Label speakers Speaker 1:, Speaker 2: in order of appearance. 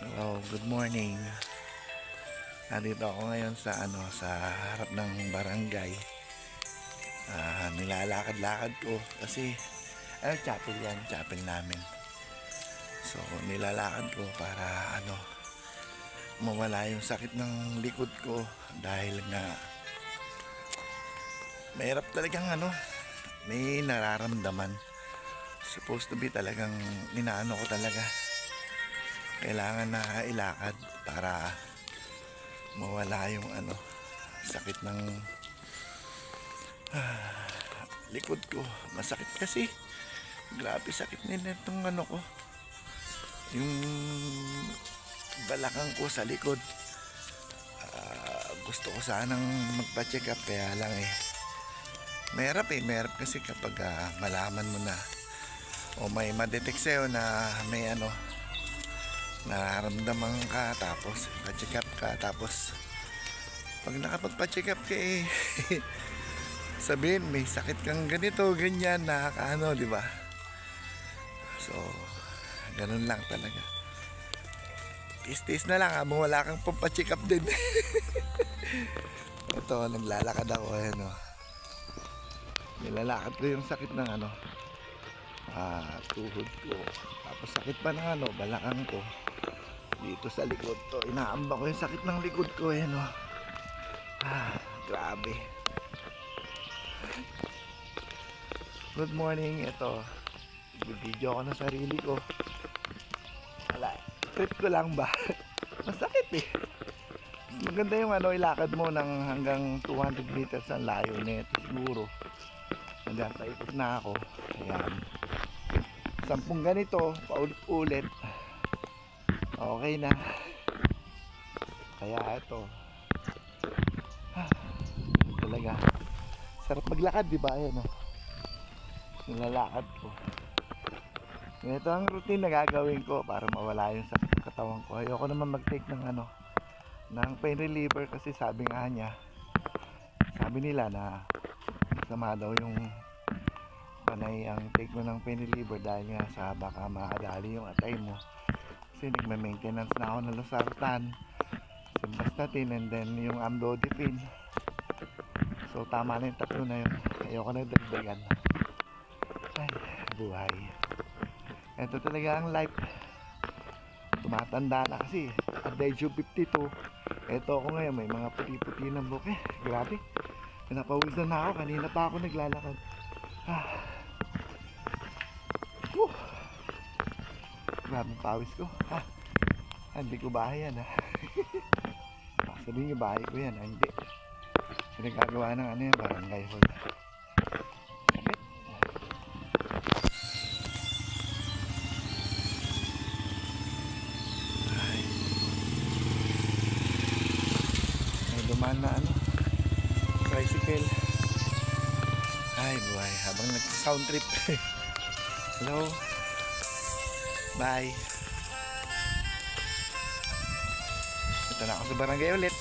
Speaker 1: Hello, good morning. Nandito ako ngayon sa sa harap ng barangay. Nilalakad-lakad ko kasi chapel yan, chapel namin. So, nilalakad ko para mawala yung sakit ng likod ko dahil nga mahirap talagang may nararamdaman. Supposed to be talagang inaano ko talaga. Kailangan na ilakad para mawala yung sakit ng likod ko. Masakit kasi, grabe sakit nila itong ko, yung balakang ko sa likod. Gusto ko sanang magpa-check up, kaya lang mahirap kasi kapag malaman mo na o may madetect sa'yo na may nararamdaman ka, tapos pa-check up ka, tapos pag nakapagpa-check up ka sabihin may sakit kang ganito, ganyan, nakakaano, di ba? So, ganun lang talaga. Tis-tis na lang habang wala kang pampa-check up din. Ito, naglalakad ako, nilalakad ko yung sakit ng tuhod ko. Tapos sakit pa ng balakang ko. Dito sa likod to, inaamba ko yung sakit ng likod ko, grabe. Good morning, ito. Video ko ng sarili ko. Wala, trip ko lang ba? Masakit Maganda yung ilakad mo ng hanggang 200 meters ang layo nito siguro. Hanggang paikot na ako. Ayan. 10 ganito, paulit-ulit. Okay na. Kaya ito. Talaga. Sarap maglakad, di ba? Ayan, nilalakad ko. Ito ang routine na gagawin ko para mawala yung sakit ng katawan ko. Ayoko naman mag-take ng ng pain reliever kasi sabi nila na sama daw yung panay ang take mo ng pain reliever dahil nga sa baka makadali yung atay mo. Kasi nagme-maintenance na ako ng losartan, simvastatin, and then yung amlodipine. So tama na yung tatlo na yun. Ayoko na dagdagan. Ay, buhay. Ito talaga ang life. Tumatanda na kasi. At the age of 52, ito ako ngayon, may mga puti-puti ng buhok. Grabe. Pinapawisan na ako. Kanina pa ako naglalakad. Grabe pawis ko. Hindi ko bahay yan sabihin nyo bahay ko yan. Hindi. Pinagagawa ng yan, barangay hall. Dumaan na tricycle. Ay buhay, habang nag-sound trip. Hello, bye. Ito na ako sa barangay ulit.